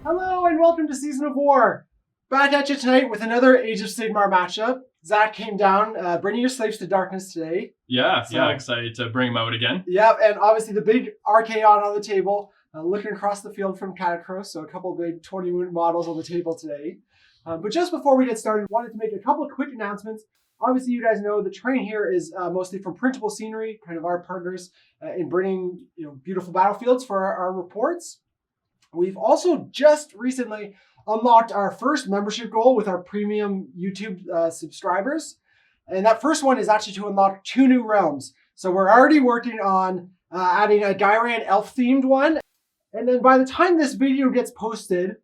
Hello and welcome to Season of War. Back at you tonight with another Age of Sigmar matchup. Zack came down, bringing your slaves to darkness today. Yeah, excited to bring him out again. Yep, and obviously the big Archaon on the table, looking across the field from Katakros, so a couple of big 20 wound models on the table today. But just before we get started, wanted to make a couple of quick announcements. Obviously, you guys know the terrain here is mostly from Printable Scenery, kind of our partners in bringing beautiful battlefields for our reports. We've also just recently unlocked our first membership goal with our premium YouTube subscribers. And that first one is actually to unlock 2 new realms. So we're already working on adding a Gyran elf-themed one. And then by the time this video gets posted,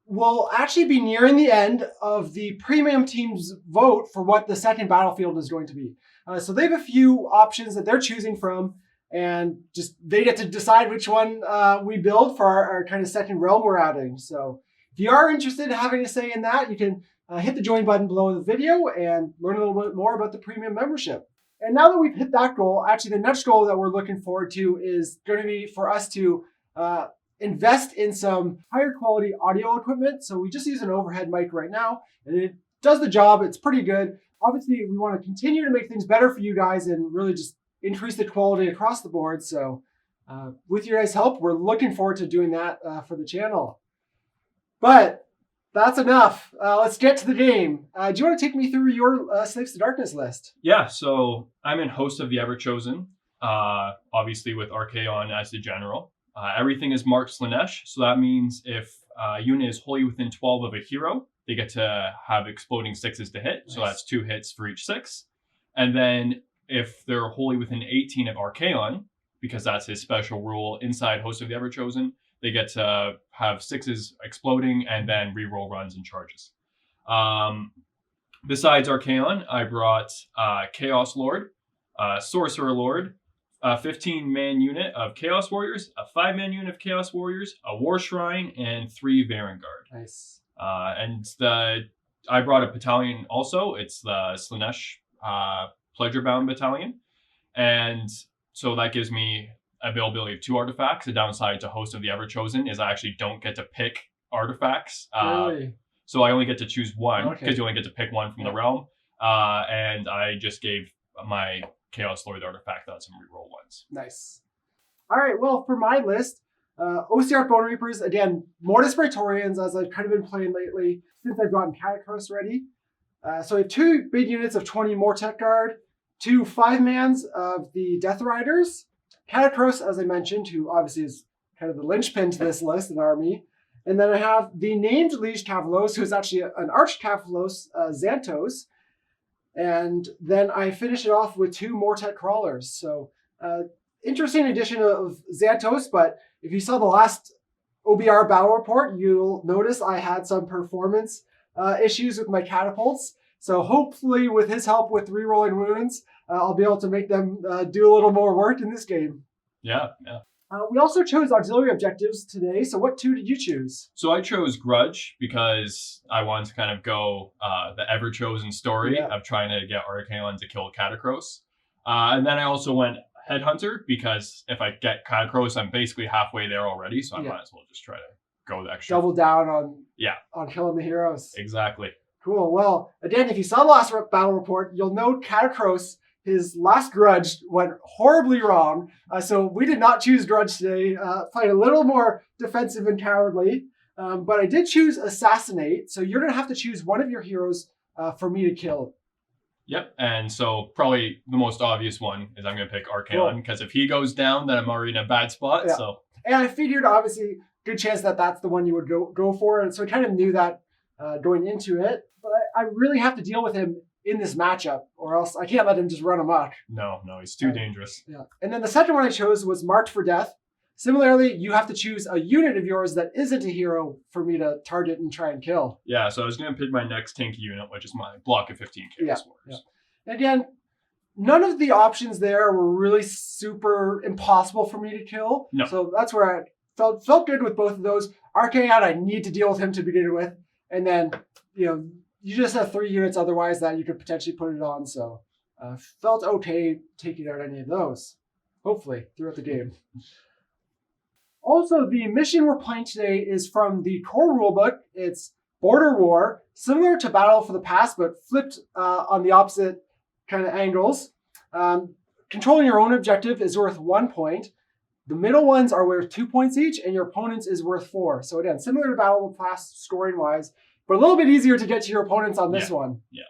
we'll actually be nearing the end of the premium team's vote for what the second battlefield is going to be. So they have a few options that they're choosing from, and just they get to decide which one we build for our kind of second realm we're adding. So if you are interested in having a say in that, you can hit the join button below the video and learn a little bit more about the premium membership. And now that we've hit that goal, actually the next goal that we're looking forward to is going to be for us to invest in some higher quality audio equipment. So we just use an overhead mic right now, and it does the job. It's pretty good. Obviously, we want to continue to make things better for you guys and really just increase the quality across the board. So with your guys' help, we're looking forward to doing that for the channel. But that's enough. Let's get to the game. Do you want to take me through your Slaves to Darkness list? Yeah, so I'm in host of the Everchosen, obviously with Archaon as the general. Everything is marked Slaanesh, so that means if a unit is wholly within 12 of a hero, they get to have exploding 6s to hit. Nice. So that's 2 hits for each 6. And then if they're wholly within 18 of Archaon, because that's his special rule inside host of the Everchosen, they get to have 6s exploding and then reroll runs and charges. Besides Archaon, I brought Chaos Lord, Sorcerer Lord, a 15-man unit of Chaos Warriors, a 5-man unit of Chaos Warriors, a War Shrine, and 3 Varangard. Nice. And I brought a battalion also. It's the Slaanesh Pleasure-Bound Battalion. And so that gives me availability of 2 artifacts. The downside to host of the Everchosen is I actually don't get to pick artifacts. Really? So I only get to choose one, because you only get to pick one from the realm. And I just gave my Chaos Lord artifact on some reroll ones. Nice. All right, well, for my list, Ossiarch Bonereapers, again, Mortis Praetorians, as I've kind of been playing lately, since I've gotten Katakros ready. So I have 2 big units of 20 Mortek Guard, 2 5-mans of the Death Riders, Katakros, as I mentioned, who obviously is kind of the linchpin to this list, an army. And then I have the named Liege Cavalos, who is actually an Arch Cavalos, Xantos. And then I finish it off with 2 Mortek Crawlers. So interesting addition of Xantos, but if you saw the last OBR battle report, you'll notice I had some performance issues with my catapults. So hopefully with his help with rerolling wounds, I'll be able to make them do a little more work in this game. Yeah. We also chose auxiliary objectives today. So what 2 did you choose? So I chose Grudge because I wanted to kind of go the Everchosen story of trying to get Archaon to kill Katakros. And then I also went Headhunter because if I get Katakros, I'm basically halfway there already. So I might as well just try to go the extra. Double down on killing the heroes. Exactly. Cool. Well, again, if you saw the last battle report, you'll note Katakros, his last Grudge went horribly wrong. So we did not choose Grudge today. Playing a little more defensive and cowardly. But I did choose Assassinate. So you're going to have to choose one of your heroes for me to kill. Yep. And so probably the most obvious one is I'm going to pick Archaon because if he goes down, then I'm already in a bad spot. Yeah. So. And I figured, obviously, good chance that that's the one you would go for. And so I kind of knew that going into it. But I really have to deal with him in this matchup, or else I can't let him just run amok. No, he's too dangerous. Yeah. And then the second one I chose was Marked for Death. Similarly, you have to choose a unit of yours that isn't a hero for me to target and try and kill. Yeah, so I was going to pick my next tanky unit, which is my block of 15 Chaos Warriors. Yeah. Again, none of the options there were really super impossible for me to kill. No. So that's where I felt good with both of those. Archaon, I need to deal with him to begin with. And then, you just have 3 units otherwise that you could potentially put it on. So felt okay taking out any of those, hopefully, throughout the game. Also, the mission we're playing today is from the Core Rulebook. It's Border War, similar to Battle for the Past, but flipped on the opposite kind of angles. Controlling your own objective is worth 1 point. The middle ones are worth 2 points each, and your opponent's is worth 4. So again, similar to Battle of the Past scoring-wise, but a little bit easier to get to your opponents on this one. Yeah.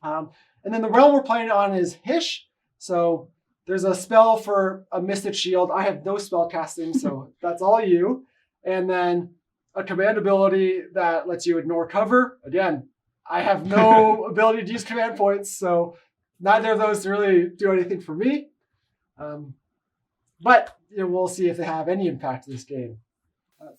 And then the realm we're playing on is Hysh. So there's a spell for a Mystic Shield. I have no spell casting, so that's all you. And then a command ability that lets you ignore cover. Again, I have no ability to use command points, so neither of those really do anything for me. But we'll see if they have any impact in this game.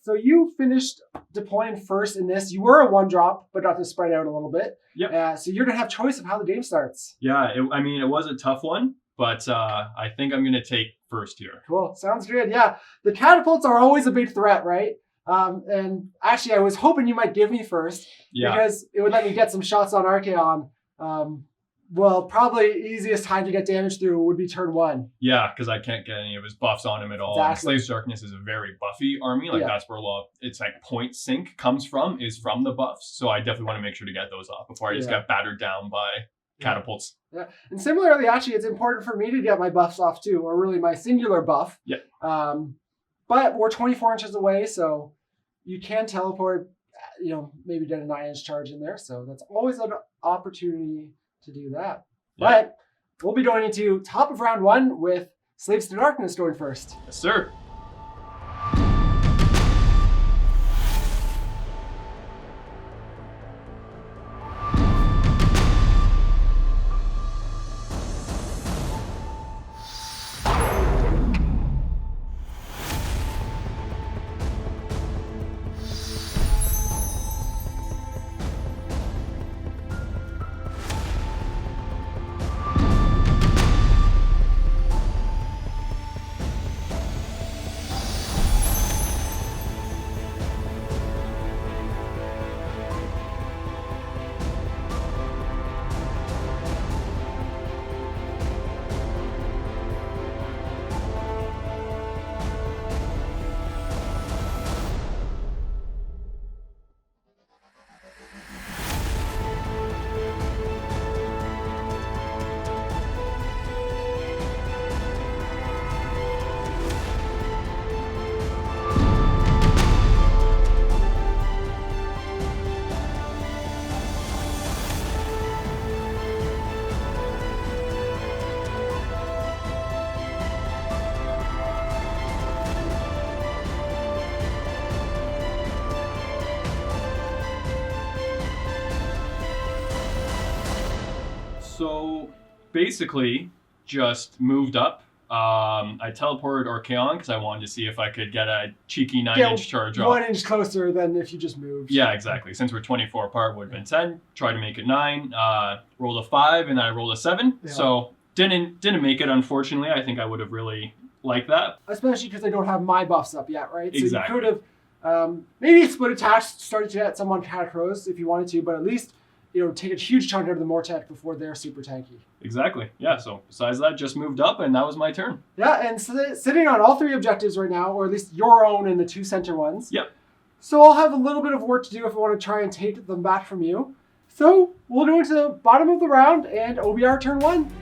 So you finished deploying first in this. You were a 1-drop, but got to spread out a little bit. Yep. So you're going to have choice of how the game starts. Yeah, it was a tough one, but I think I'm going to take first here. Cool. Sounds good. Yeah. The catapults are always a big threat, right? And actually, I was hoping you might give me first because it would let me get some shots on Archaon. Well, probably easiest time to get damage through would be turn 1. Yeah, because I can't get any of his buffs on him at all. Exactly. And Slaves of Darkness is a very buffy army. That's where a lot of it's like point sync comes from, is from the buffs. So I definitely want to make sure to get those off before I just get battered down by catapults. Yeah. And similarly, actually, it's important for me to get my buffs off too, or really my singular buff. Yeah. But we're 24 inches away, so you can teleport, maybe get a 9-inch charge in there. So that's always an opportunity to do that. Yeah. But we'll be going into top of round 1 with Slaves to Darkness going first. Yes, sir. So basically, just moved up. I teleported Archaon because I wanted to see if I could get a cheeky 9-inch charge off. 1 inch closer than if you just moved. Yeah, exactly. Since we're 24 apart, would have been 10. Tried to make it 9. Rolled a 5, and I rolled a 7. Yeah. So didn't make it, unfortunately. I think I would have really liked that. Especially because I don't have my buffs up yet, right? Exactly. So you could have maybe split attacks, started to get some on Katakros if you wanted to, but at least take a huge chunk out of the Mortek before they're super tanky. Exactly. Yeah. So besides that, just moved up, and that was my turn. Yeah, and sitting on all 3 objectives right now, or at least your own and the 2 center ones. Yep. So I'll have a little bit of work to do if I want to try and take them back from you. So we'll go into the bottom of the round and OBR turn 1.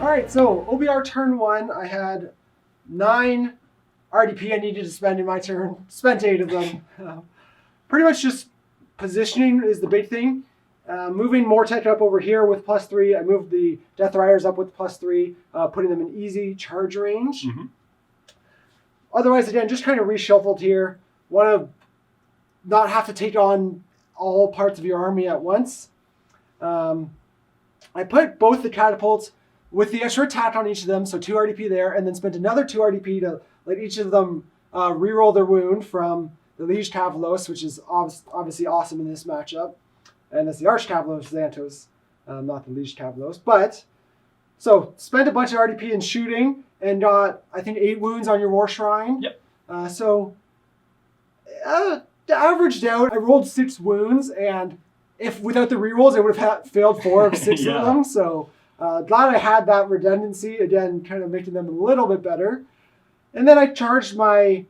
right, so OBR turn 1, I had 9 RDP I needed to spend in my turn. Spent 8 of them. Pretty much just positioning is the big thing. Moving Mortek up over here with +3. I moved the Death Riders up with +3, putting them in easy charge range. Mm-hmm. Otherwise, again, just kind of reshuffled here. Want to not have to take on all parts of your army at once. I put both the catapults with the extra attack on each of them, so 2 RDP there, and then spent another 2 RDP to let each of them reroll their wound from the Liege Cavalos, which is obviously awesome in this matchup. And that's the Arch Cavalos Xantos, not the Liege Cavalos. But, so, spent a bunch of RDP in shooting, and got, I think, 8 wounds on your War Shrine. Yep. Averaged out, I rolled 6 wounds, and if without the rerolls, I would have failed 4 of 6 Yeah. of them. So, glad I had that redundancy, again, kind of making them a little bit better. And then I charged my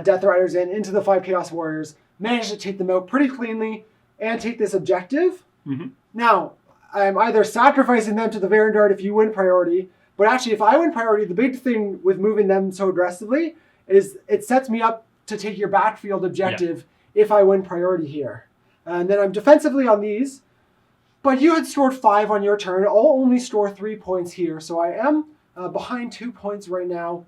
Death Riders into the 5 Chaos Warriors, managed to take them out pretty cleanly, and take this objective. Mm-hmm. Now, I'm either sacrificing them to the Varandard if you win priority, but actually if I win priority, the big thing with moving them so aggressively is it sets me up to take your backfield objective if I win priority here. And then I'm defensively on these, but you had scored 5 on your turn. I'll only store 3 points here, so I am behind 2 points right now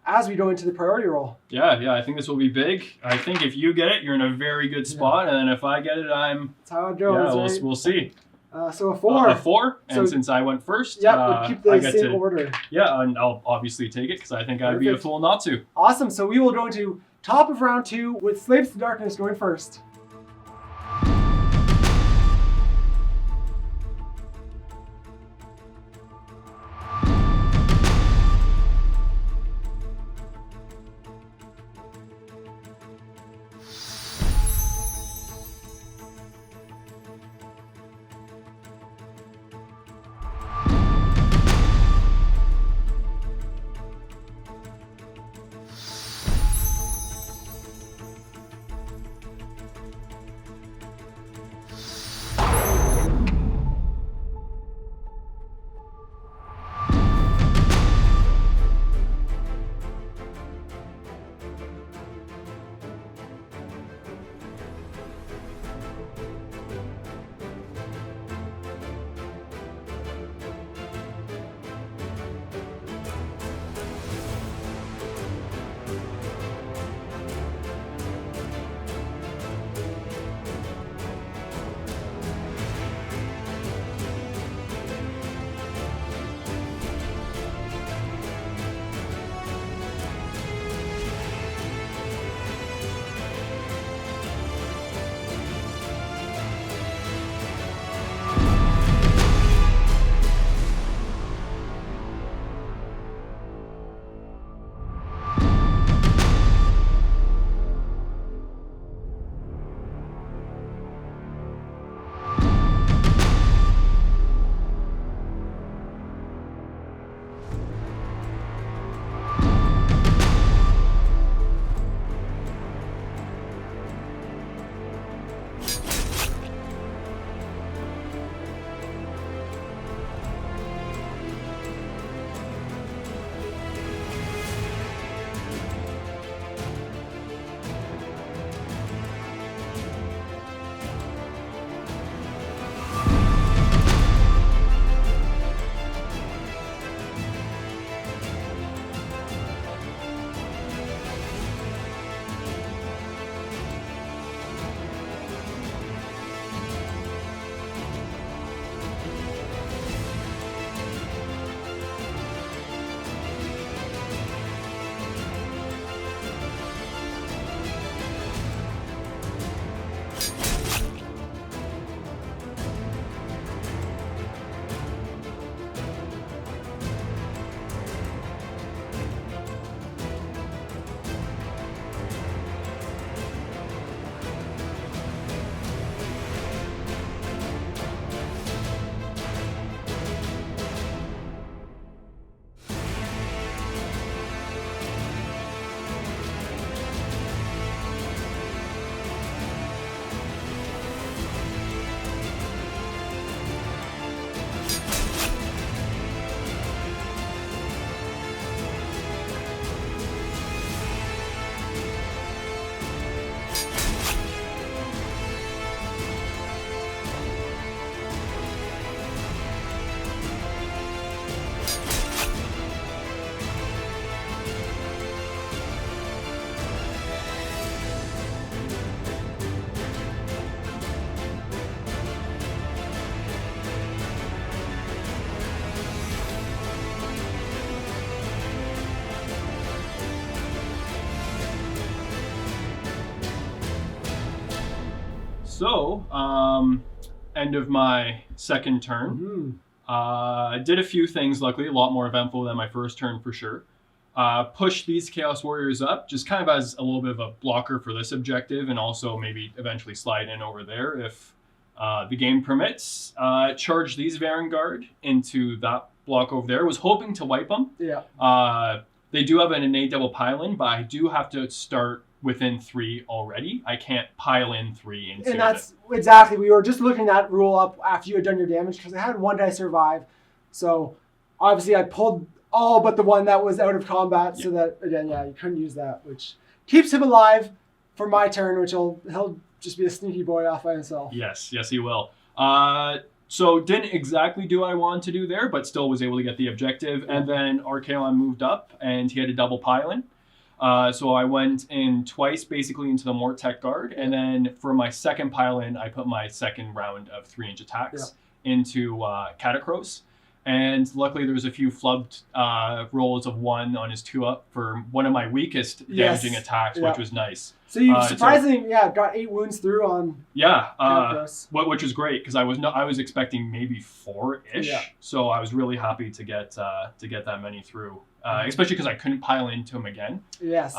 as we go into the priority roll. Yeah, I think this will be big. I think if you get it, you're in a very good spot, and then if I get it, That's how it goes, right? we'll see. So a 4. A 4, and So- since I went first, We'll keep the I get same to, order. Yeah, and I'll obviously take it because I think I'd be a Perfect. fool not to. Awesome, so we will go into top of round 2 with Slaves to Darkness going first. So, end of my second turn. Mm-hmm. Did a few things, luckily, a lot more eventful than my first turn for sure. Push these Chaos Warriors up, just kind of as a little bit of a blocker for this objective, and also maybe eventually slide in over there if the game permits. Charge these Vanguard into that block over there. Was hoping to wipe them. Yeah. They do have an innate double pile-in, but I do have to start within 3 already. I can't pile in 3 into And that's exactly, we were just looking that rule up after you had done your damage because I had 1 die survive. So obviously I pulled all but the one that was out of combat so that, again, you couldn't use that, which keeps him alive for my turn, which he'll just be a sneaky boy off by himself. Yes, he will. So didn't exactly do what I wanted to do there, but still was able to get the objective. And then Archaon moved up, and he had a double pile-in. So I went in twice, basically, into the Mortec Guard. And then for my second pile-in, I put my second round of 3-inch attacks into Katakros. And luckily, there was a few flubbed rolls of 1 on his 2-up for one of my weakest damaging attacks, which was nice. So you surprisingly, got 8 wounds through on which was great because I was expecting maybe 4-ish. Yeah. So I was really happy to get that many through, especially because I couldn't pile into him again. Yes.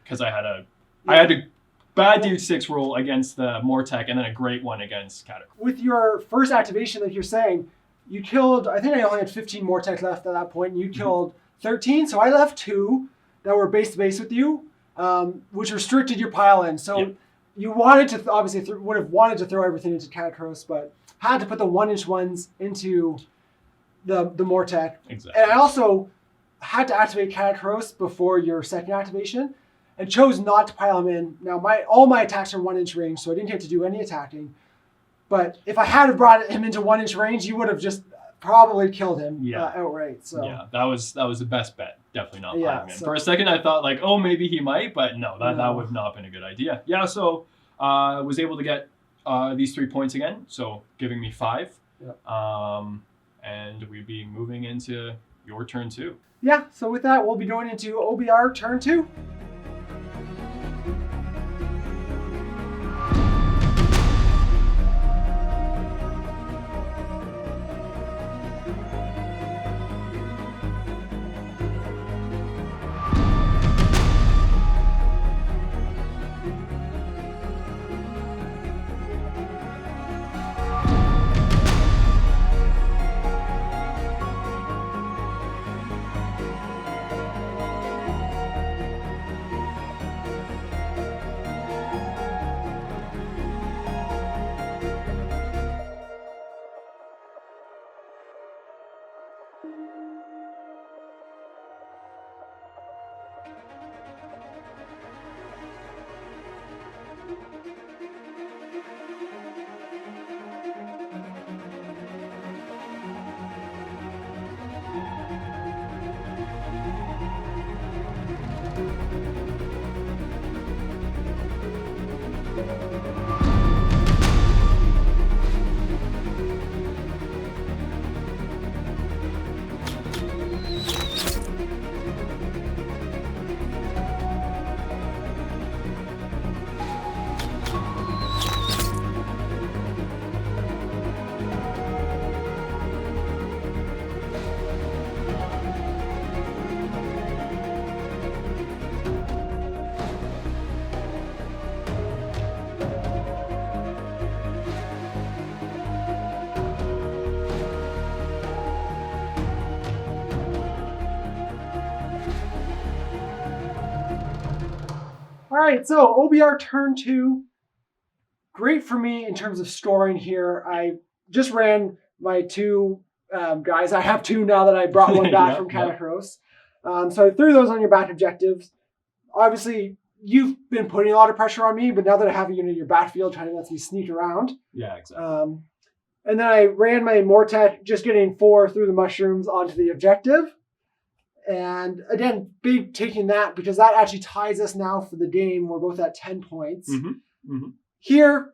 Because I had a bad D6 roll against the Mortec and then a great one against Katakros. With your first activation, like you're saying, you killed, I think I only had 15 Mortec left at that point, and you killed 13, so I left 2 that were base to base with you, which restricted your pile-in. So you wanted to, obviously, would have wanted to throw everything into Katakros, but had to put the 1-inch ones into the Mortec. Exactly. And I also had to activate Katakros before your second activation, and chose not to pile him in. Now, all my attacks are 1-inch range, so I didn't get to do any attacking. But if I had brought him into 1-inch range, you would have just probably killed him outright. So that was the best bet. Definitely not piling him in. For a second, I thought maybe he might, but no, that would have not been a good idea. Yeah, so was able to get these 3 points again, so giving me 5. Yep. And we'd be moving into your turn 2. Yeah, so with that, we'll be going into OBR turn 2. All right, so OBR turn 2. Great for me in terms of storing here. I just ran my 2 guys. I have 2 now that I brought one back from Katakros. So I threw those on your back objectives. Obviously, you've been putting a lot of pressure on me, but now that I have you in your battlefield, trying to let me sneak around. Yeah, exactly. And then I ran my Mortec, just getting 4 through the mushrooms onto the objective. And again, big taking that because that actually ties us now for the game. We're both at 10 points. Mm-hmm. Mm-hmm. Here,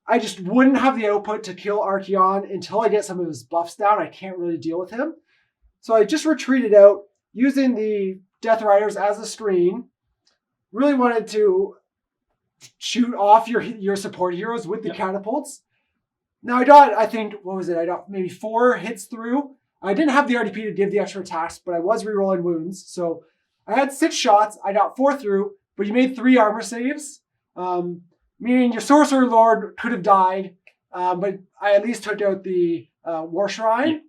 I just wouldn't have the output to kill Archaon until I get some of his buffs down. I can't really deal with him. So I just retreated out using the Death Riders as a screen. Really wanted to shoot off your support heroes with the catapults. Now I got, I think, what was it? I got maybe 4 hits through. I didn't have the RDP to give the extra attacks, but I was rerolling wounds. So I had 6 shots. I got 4 through, but you made 3 armor saves, meaning your Sorcerer Lord could have died, but I at least took out the War Shrine.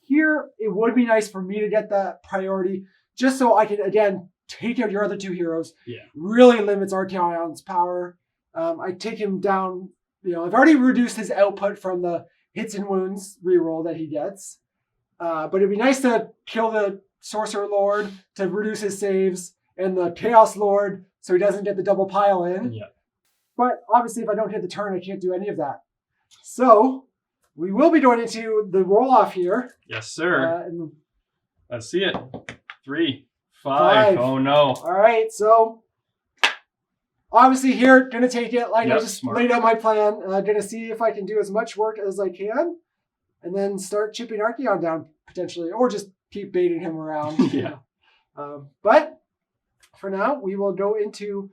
Here, it would be nice for me to get that priority, just so I could, again, take out your other 2 heroes. Really limits Archaon's power. I take him down. I've already reduced his output from the hits and wounds reroll that he gets. But it'd be nice to kill the Sorcerer Lord to reduce his saves, and the Chaos Lord so he doesn't get the double pile in. But obviously, if I don't hit the turn, I can't do any of that. So we will be going into the roll-off here. Yes, sir. Let's see it. 3, 5. 5. Oh, no. All right, so obviously here, going to take it like I just laid out my plan. Going to see if I can do as much work as I can, and then start chipping Archaon down potentially, or just keep baiting him around. But for now, we will go into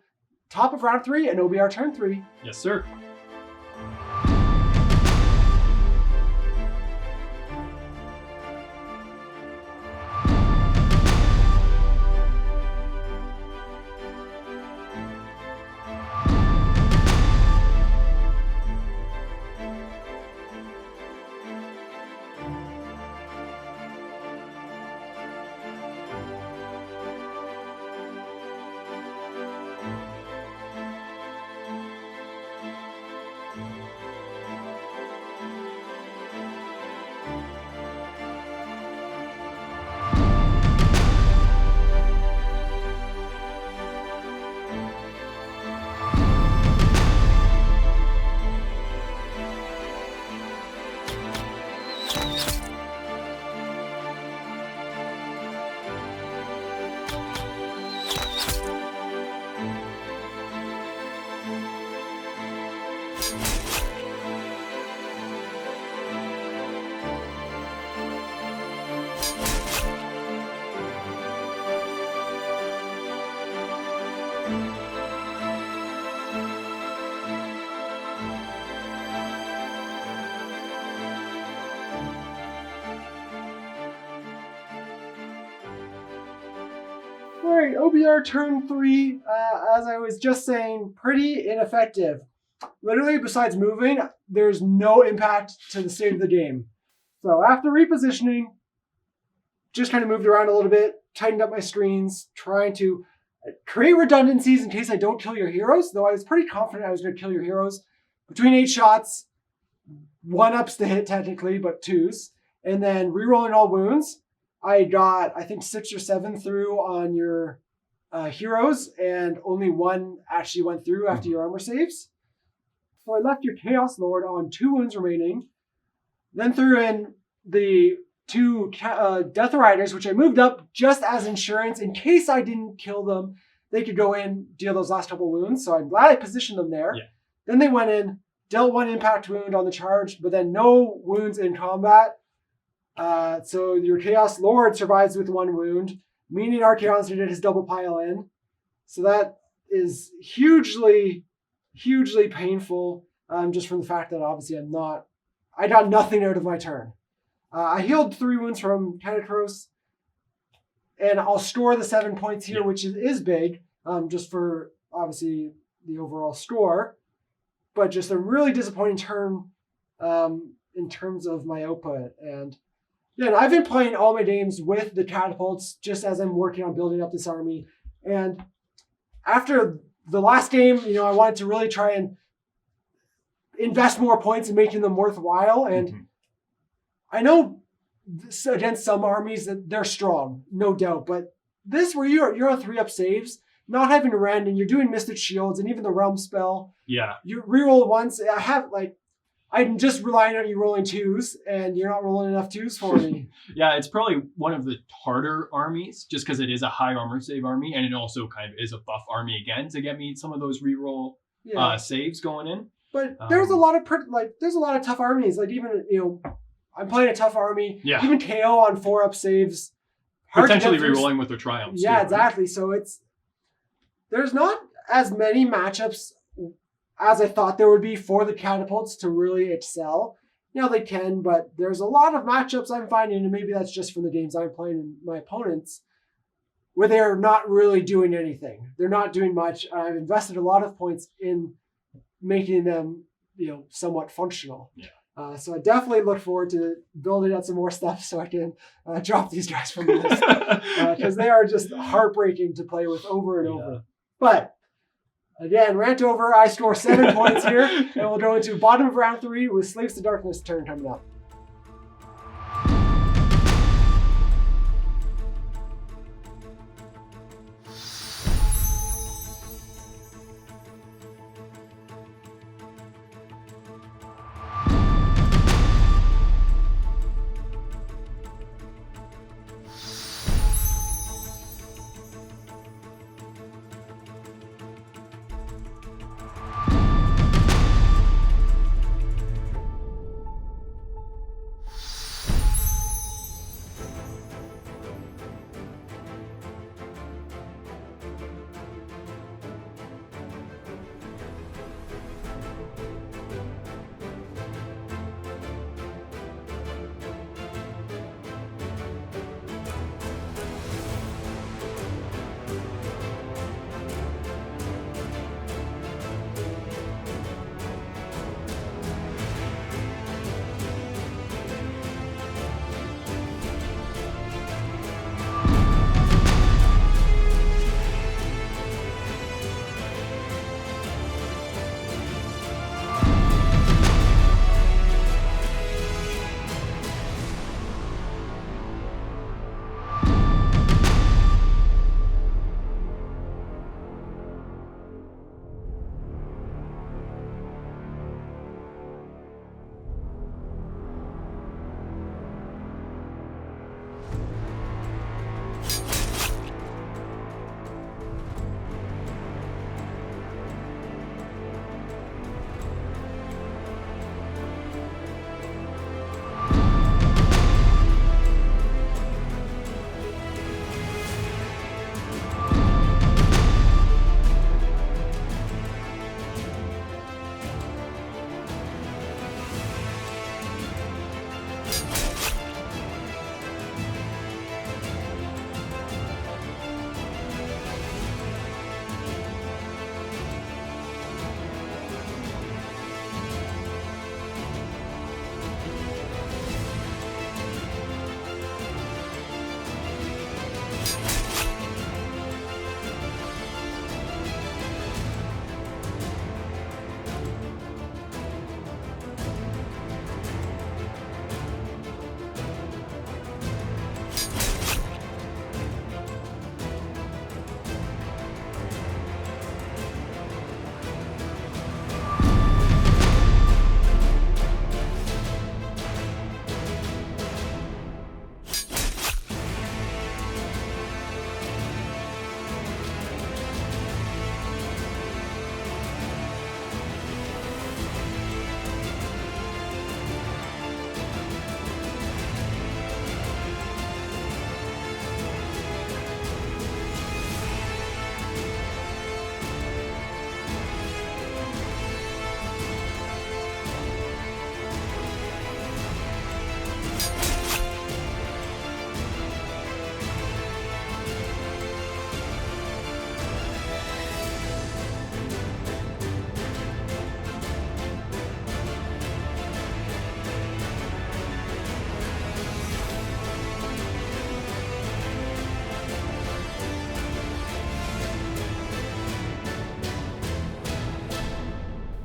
top of round 3 and OBR turn 3. Yes, sir. Alright, OBR turn 3, as I was just saying, pretty ineffective. Literally, besides moving, there's no impact to the state of the game. So after repositioning, just kind of moved around a little bit, tightened up my screens, trying to create redundancies in case I don't kill your heroes, though I was pretty confident I was going to kill your heroes. Between 8 shots, 1 ups the hit technically, but 2s, and then rerolling all wounds. I got, I think, 6 or 7 through on your heroes, and only 1 actually went through after your armor saves. So I left your Chaos Lord on 2 wounds remaining, then threw in the 2 Death Riders, which I moved up just as insurance in case I didn't kill them. They could go in, deal those last couple wounds, so I'm glad I positioned them there. Then they went in, dealt 1 impact wound on the charge, but then no wounds in combat. So your Chaos Lord survives with 1 wound, meaning Archaon did his double pile in. So that is hugely, hugely painful, just from the fact that obviously I got nothing out of my turn. I healed 3 wounds from Katakros, and I'll store the 7 points here, which is big, just for obviously the overall score, but just a really disappointing turn in terms of my output. And yeah, I've been playing all my games with the catapults just as I'm working on building up this army. And after the last game, I wanted to really try and invest more points in making them worthwhile. And I know against some armies that they're strong, no doubt. But this, where you're on 3-up saves, not having to rend, and you're doing Mystic Shields and even the Realm spell. You reroll once. I'm just relying on you rolling 2s, and you're not rolling enough 2s for me. It's probably one of the harder armies, just because it is a high armor save army, and it also kind of is a buff army again to get me some of those reroll saves going in. But there's a lot of tough armies. Like even I'm playing a tough army. Even KO on 4-up saves. Potentially rerolling with their triumphs. Yeah, exactly. So there's not as many matchups as I thought there would be for the catapults to really excel. They can, but there's a lot of matchups I'm finding, and maybe that's just from the games I'm playing and my opponents, where they're not really doing anything. They're not doing much. I've invested a lot of points in making them, somewhat functional. Yeah. So I definitely look forward to building out some more stuff so I can drop these guys from the list, because they are just heartbreaking to play with over and over. But again, rant over. I score 7 points here, and we'll go into bottom of round 3 with Slaves to Darkness turn coming up.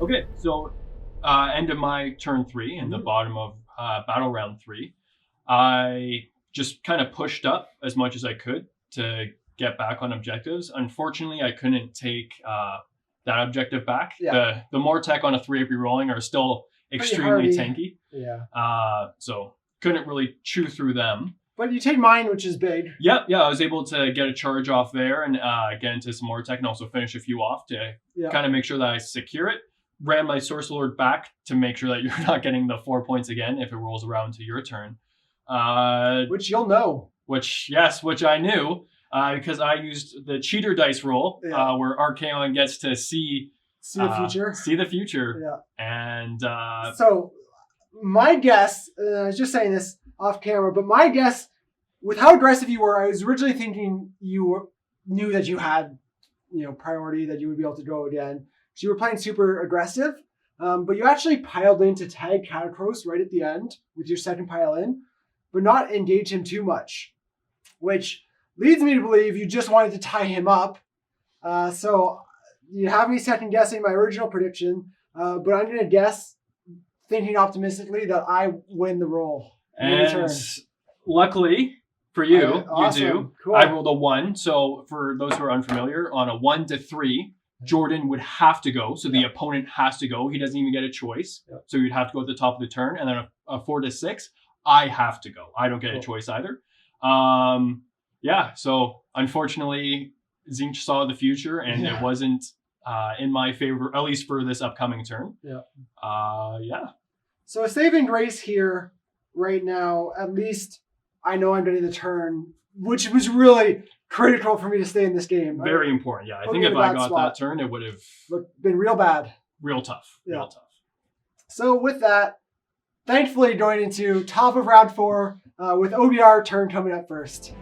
Okay, so end of my turn 3 and the bottom of battle round 3, I just kind of pushed up as much as I could to get back on objectives. Unfortunately, I couldn't take that objective back. Yeah. The more tech on a 3 AP rolling are still extremely tanky. Yeah. So couldn't really chew through them. But you take mine, which is big. Yeah, I was able to get a charge off there and get into some more tech and also finish a few off to kind of make sure that I secure it. Ran my Source Lord back to make sure that you're not getting the 4 points again if it rolls around to your turn. Which you'll know. Which I knew. because I used the cheater dice roll where Archaon gets to see the future. See the future. Yeah. And so my guess, I was just saying this off camera, but my guess with how aggressive you were, I was originally thinking you knew that you had, priority, that you would be able to go again. So you were playing super aggressive, but you actually piled in to tag Katakros right at the end with your second pile in, but not engage him too much, which leads me to believe you just wanted to tie him up. So you have me second guessing my original prediction, but I'm going to guess, thinking optimistically, that I win the roll. And luckily for you, awesome. You do. Cool. I rolled a 1. So for those who are unfamiliar, on a 1 to 3, Jordan would have to go. So the opponent has to go. He doesn't even get a choice. Yep. So you'd have to go at the top of the turn. And then a 4 to 6, I have to go. I don't get a choice either. So unfortunately, Zinch saw the future, and it wasn't in my favor, at least for this upcoming turn. So a saving grace here right now, at least I know I'm getting the turn, which was really critical for me to stay in this game. Very important. Yeah, I think if I got that turn, it would have been real bad. Real tough. Real tough. So with that, thankfully going into top of round 4 with OBR turn coming up first.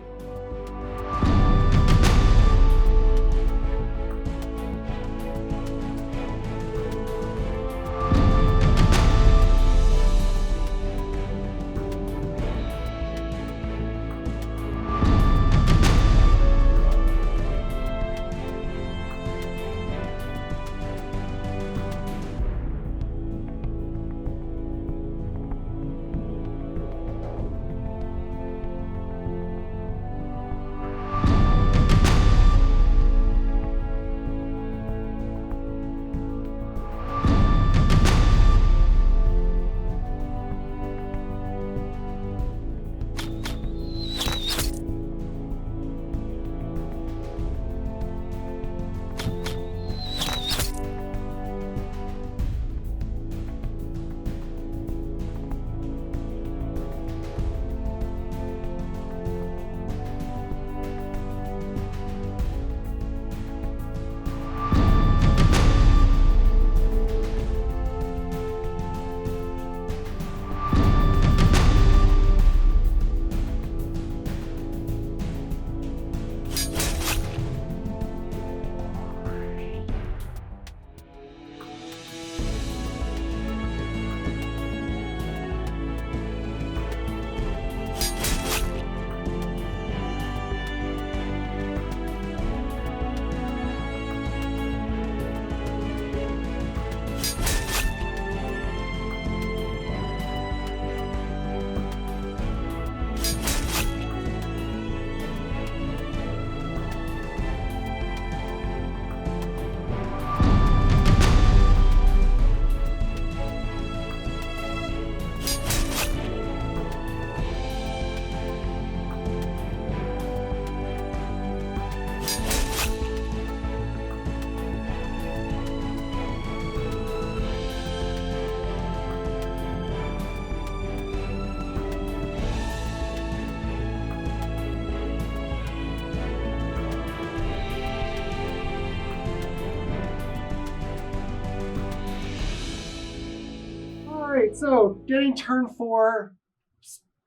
Alright, so getting turn 4,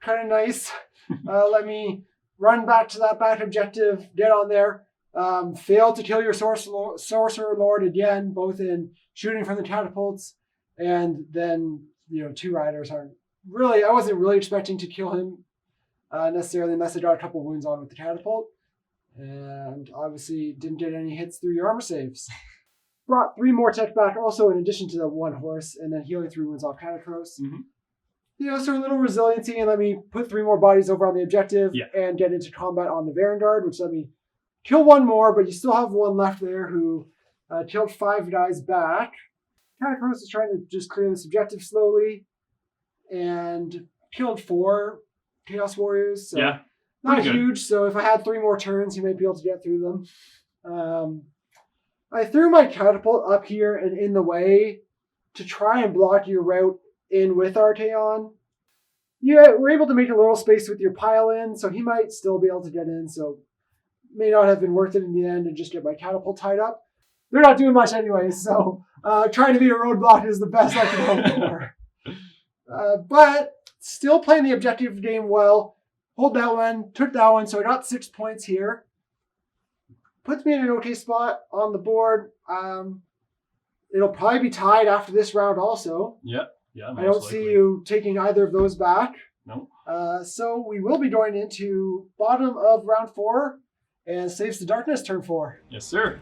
kind of nice. Let me run back to that back objective, get on there. Fail to kill your Sorcerer Lord again, both in shooting from the catapults, and then, 2 riders aren't really, I wasn't really expecting to kill him necessarily unless I got a couple wounds on with the catapult. And obviously didn't get any hits through your armor saves. Brought 3 more tech back also in addition to the 1 horse, and then healing 3 wounds off Katakros. Mm-hmm. So a little resiliency, and let me put 3 more bodies over on the objective and get into combat on the Vanguard, which let me kill 1 more, but you still have 1 left there who killed 5 guys back. Katakros is trying to just clear this objective slowly and killed 4 Chaos Warriors. So not huge, so if I had 3 more turns, he might be able to get through them. I threw my catapult up here and in the way to try and block your route in with Archaon. We're able to make a little space with your pile in, so he might still be able to get in. So may not have been worth it in the end and just get my catapult tied up. They're not doing much anyway, so trying to be a roadblock is the best I can hope for. But still playing the objective game well. Hold that one, took that one, so I got 6 points here. Puts me in an okay spot on the board. It'll probably be tied after this round also. Yeah, I don't see you taking either of those back. No. So we will be going into bottom of round 4 and Saves the Darkness turn 4. Yes, sir.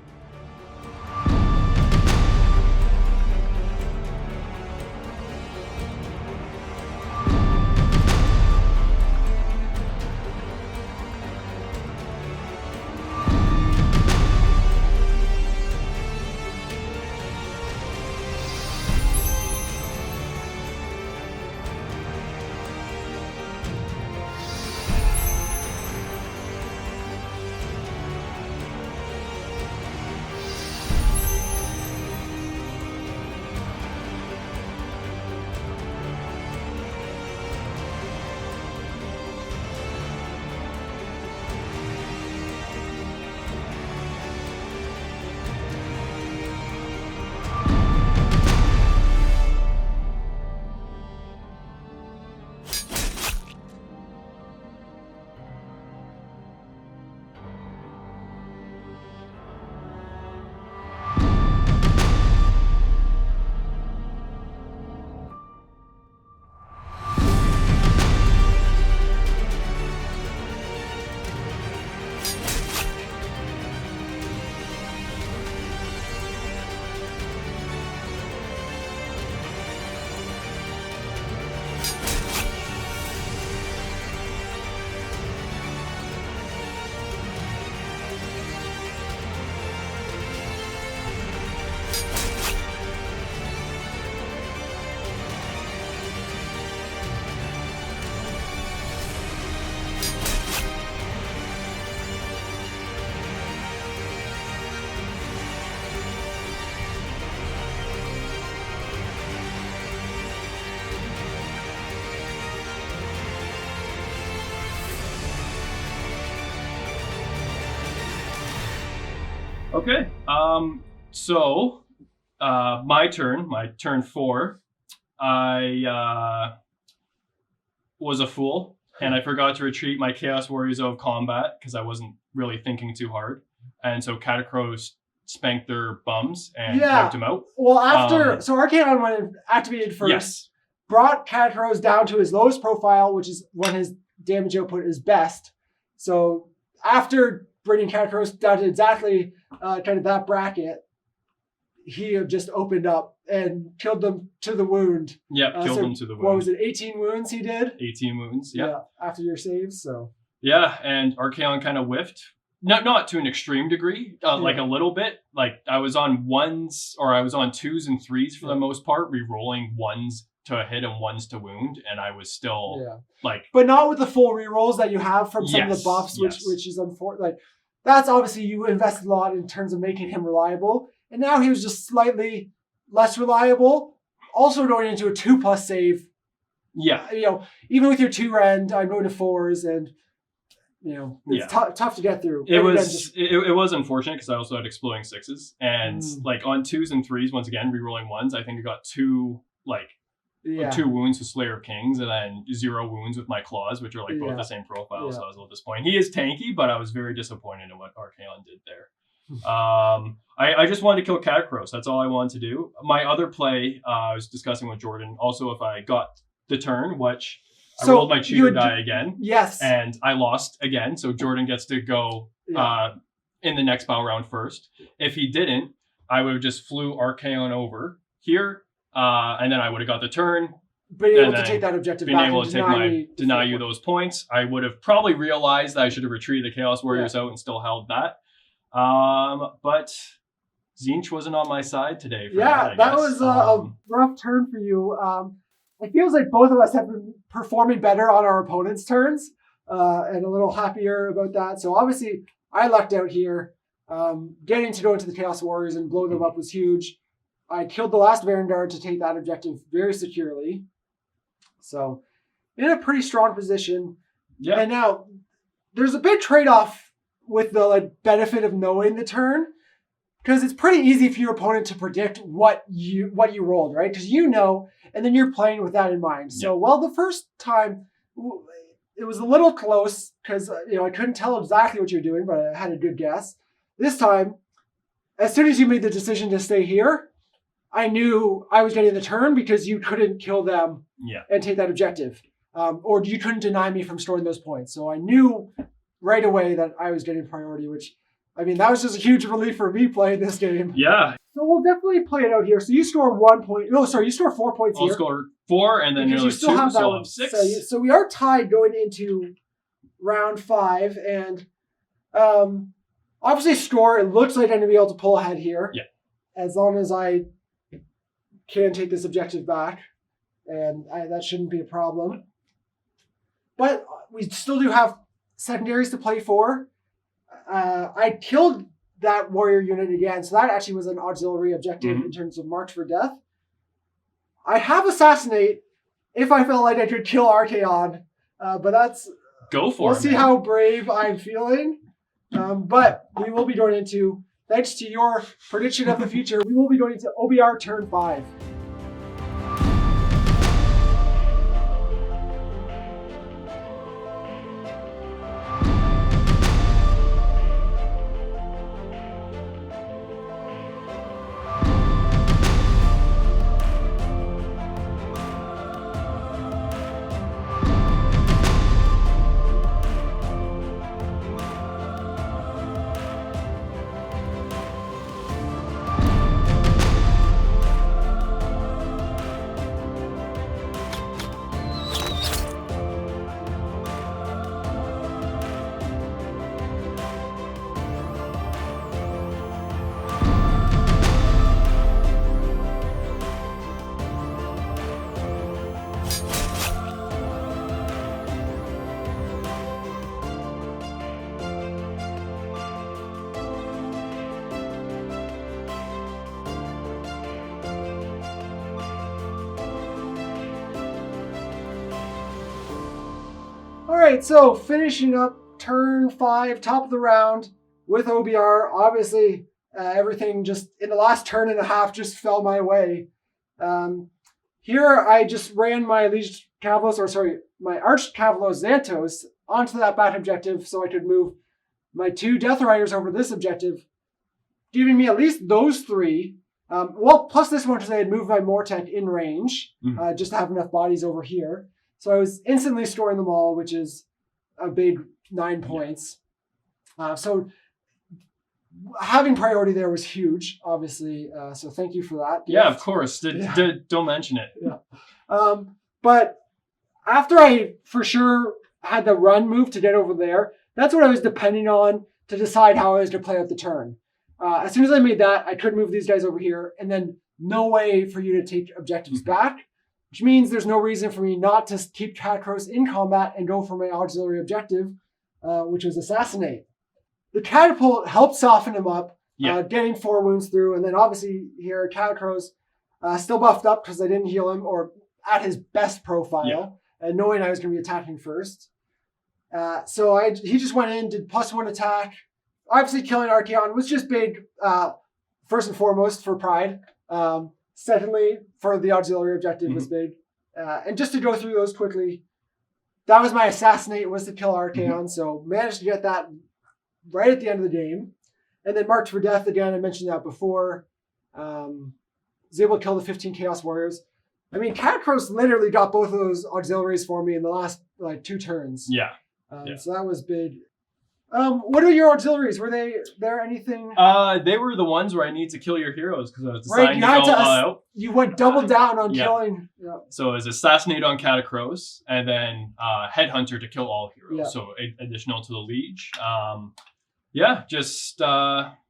Okay. So my turn 4. I was a fool, and I forgot to retreat my Chaos Warriors out of combat because I wasn't really thinking too hard, and so Katakros spanked their bums and wiped them out. Well, after so Archaon went activated first, yes, brought Katakros down to his lowest profile, which is when his damage output is best. So after bringing Katakros down to exactly kind of that bracket, he just opened up and killed them to the wound. Yeah, killed them to the wound. What was it, 18 wounds he did? 18 wounds, yeah. After your saves, so. Yeah, and Archaon kind of whiffed. Not to an extreme degree, like a little bit. Like I was on 1s, or I was on 2s and 3s for the most part, re-rolling 1s to hit and 1s to wound, and I was still like... But not with the full re-rolls that you have from some of the buffs, which is unfortunate. Like, that's obviously you invested a lot in terms of making him reliable, and now he was just slightly less reliable. Also going into a 2+ save. Yeah. You know, even with your 2 rend, I'm going to 4s, and you know, it's tough to get through. It was unfortunate because I also had exploding 6s, and like on 2s and 3s, once again, re-rolling 1s, I think I got 2 wounds with Slayer of Kings, and then 0 wounds with my claws, which are like both the same profile. So I was a little disappointed. He is tanky, but I was very disappointed in what Archaon did there. I just wanted to kill Katakros. That's all I wanted to do. My other play, I was discussing with Jordan, also if I got the turn, which I rolled my cheater die again. Yes. And I lost again, so Jordan gets to go in the next battle round first. If he didn't, I would have just flew Archaon over here, and then I would have got the turn. Being able to take that objective back able to deny you those points. I would have probably realized that I should have retreated the Chaos Warriors out and still held that. But Tzeentch wasn't on my side today. That was a rough turn for you. It feels like both of us have been performing better on our opponent's turns and a little happier about that. So obviously, I lucked out here. Getting to go into the Chaos Warriors and blow them up was huge. I killed the last Vanguard to take that objective very securely. So, in a pretty strong position. Yeah. And now, there's a big trade-off with the benefit of knowing the turn, because it's pretty easy for your opponent to predict what you rolled, right? Because and then you're playing with that in mind. So the first time it was a little close because I couldn't tell exactly what you're doing, but I had a good guess. This time, as soon as you made the decision to stay here, I knew I was getting the turn because you couldn't kill them and take that objective. Or you couldn't deny me from storing those points. So I knew right away that I was getting priority, which, that was just a huge relief for me playing this game. Yeah. So we'll definitely play it out here. So you score 1 point. No, sorry, you score 4 points here. I'll score 4, and then you still have that so one. I'll have 6. So we are tied going into round 5. And obviously score, it looks like I'm going to be able to pull ahead here. Yeah. As long as I can take this objective back. And that shouldn't be a problem. But we still do have secondaries to play for. I killed that warrior unit again, so that actually was an auxiliary objective in terms of March for Death. I have Assassinate if I felt like I could kill Archaon, but that's... Go for it, We'll see how brave I'm feeling. But we will be going into, thanks to your prediction of the future, we will be going into OBR turn 5. Alright, so finishing up turn 5, top of the round with OBR. Obviously, everything just in the last turn and a half just fell my way. Here, I just ran my my Arch Cavalos Xantos onto that bat objective so I could move my 2 Death Riders over this objective, giving me at least those 3. Plus this one because I had moved my Mortek in range, just to have enough bodies over here. So I was instantly scoring them all, which is a big 9 points. So having priority there was huge, obviously. So thank you for that. Yeah, of course. Don't mention it. Yeah. But after I for sure had the run move to get over there, that's what I was depending on to decide how I was going to play out the turn. As soon as I made that, I could move these guys over here, and then no way for you to take objectives back. Which means there's no reason for me not to keep Katakros in combat and go for my auxiliary objective, which was Assassinate. The catapult helped soften him up, getting 4 wounds through, and then obviously here Katakros still buffed up because I didn't heal him, or at his best profile, and knowing I was going to be attacking first. So he just went in, did +1 attack. Obviously killing Archaon was just big, first and foremost for pride. Secondly, for the auxiliary objective was big. And just to go through those quickly, that was my Assassinate, was to kill Archaon. So managed to get that right at the end of the game. And then March for Death, again, I mentioned that before. Was able to kill the 15 Chaos Warriors. Katakros literally got both of those auxiliaries for me in the last 2 turns. Yeah. So that was big. What are your auxiliaries? Were they there anything? They were the ones where I need to kill your heroes because I was deciding to go out. You went double down on killing. Yeah. So it was Assassinate on Katakros, and then Headhunter to kill all heroes. Yeah. So additional to the Liege.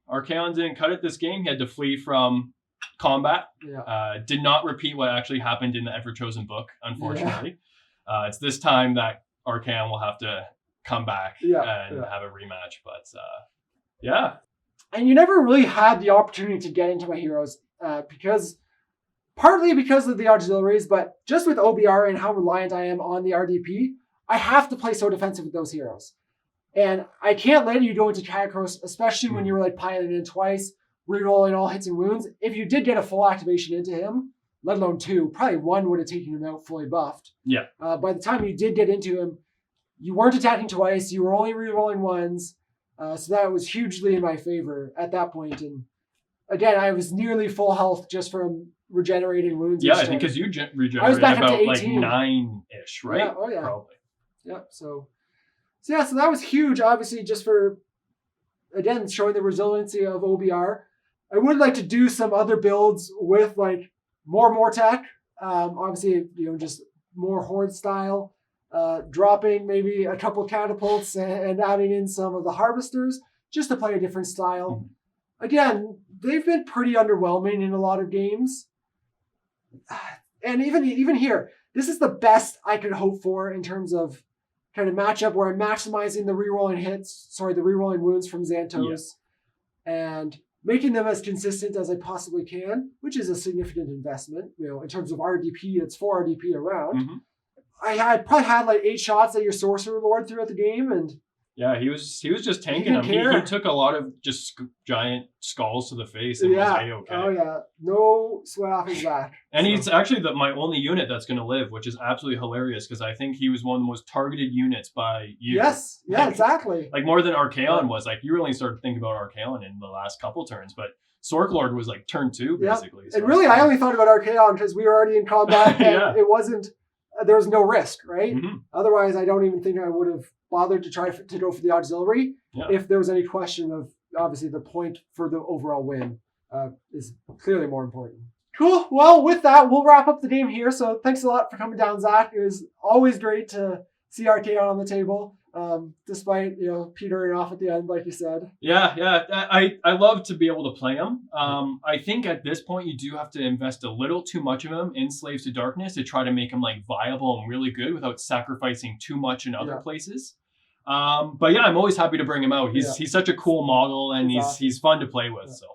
Archaon didn't cut it this game. He had to flee from combat. Yeah. Did not repeat what actually happened in the Everchosen book, unfortunately. Yeah. It's this time that Archaon will have to come back and have a rematch, but and you never really had the opportunity to get into my heroes partly because of the auxiliaries, but just with OBR and how reliant I am on the RDP, I have to play so defensive with those heroes. And I can't let you go into Katakros, especially when you were like piloting in twice, rerolling all hits and wounds. If you did get a full activation into him, let alone 2, probably 1 would have taken him out fully buffed. Yeah. By the time you did get into him, you weren't attacking twice. You were only rerolling 1s. So that was hugely in my favor at that point. And again, I was nearly full health just from regenerating wounds. Yeah, I think because you I was regenerated back up to about like 18. 9-ish, right? Yeah, oh yeah. Probably. Yeah, so that was huge, obviously, just for, again, showing the resiliency of OBR. I would like to do some other builds with like more tech. Obviously, just more horde style. Dropping maybe a couple catapults and adding in some of the harvesters just to play a different style. Again, they've been pretty underwhelming in a lot of games. And even here, this is the best I could hope for in terms of kind of matchup where I'm maximizing the rerolling wounds from Xantos and making them as consistent as I possibly can, which is a significant investment, in terms of RDP. It's 4 RDP around. Mm-hmm. I had probably had like 8 shots at your Sorcerer Lord throughout the game, and yeah, he was just tanking him. He took a lot of just giant skulls to the face and was A-okay. Oh yeah, no sweat off his back. And he's actually my only unit that's going to live, which is absolutely hilarious because I think he was one of the most targeted units by you. Yes, yeah, exactly. Like more than Archaon was. Like you really started thinking about Archaon in the last couple turns, but Sorc Lord was like turn 2 basically. So and really, I only thought about Archaon because we were already in combat and it wasn't. There was no risk, right? Mm-hmm. Otherwise, I don't even think I would have bothered to try to go for the auxiliary if there was any question of, obviously, the point for the overall win is clearly more important. Cool. Well, with that, we'll wrap up the game here. So thanks a lot for coming down, Zach. It was always great to see Archaon on the table, despite petering off at the end, like you said. Yeah. I love to be able to play him. I think at this point you do have to invest a little too much of him in Slaves to Darkness to try to make him like viable and really good without sacrificing too much in other places. But yeah, I'm always happy to bring him out. He's such a cool model and he's fun to play with. So.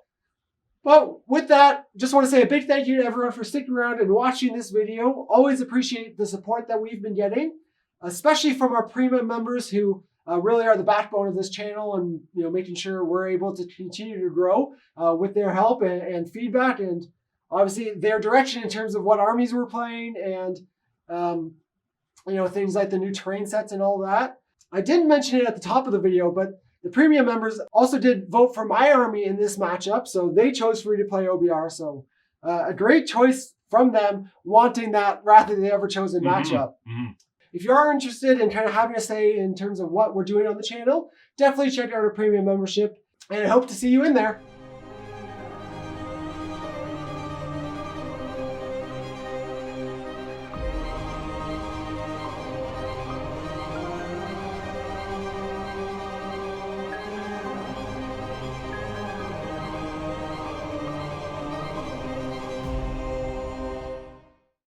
But with that, just want to say a big thank you to everyone for sticking around and watching this video. Always appreciate the support that we've been getting, especially from our premium members who really are the backbone of this channel and making sure we're able to continue to grow with their help and feedback and obviously their direction in terms of what armies we're playing and things like the new terrain sets and all that. I didn't mention it at the top of the video, but the premium members also did vote for my army in this matchup, so they chose free-to-play OBR. So a great choice from them wanting that Wrath of the Everchosen matchup. Mm-hmm. If you are interested in kind of having a say in terms of what we're doing on the channel, definitely check out our premium membership, and I hope to see you in there.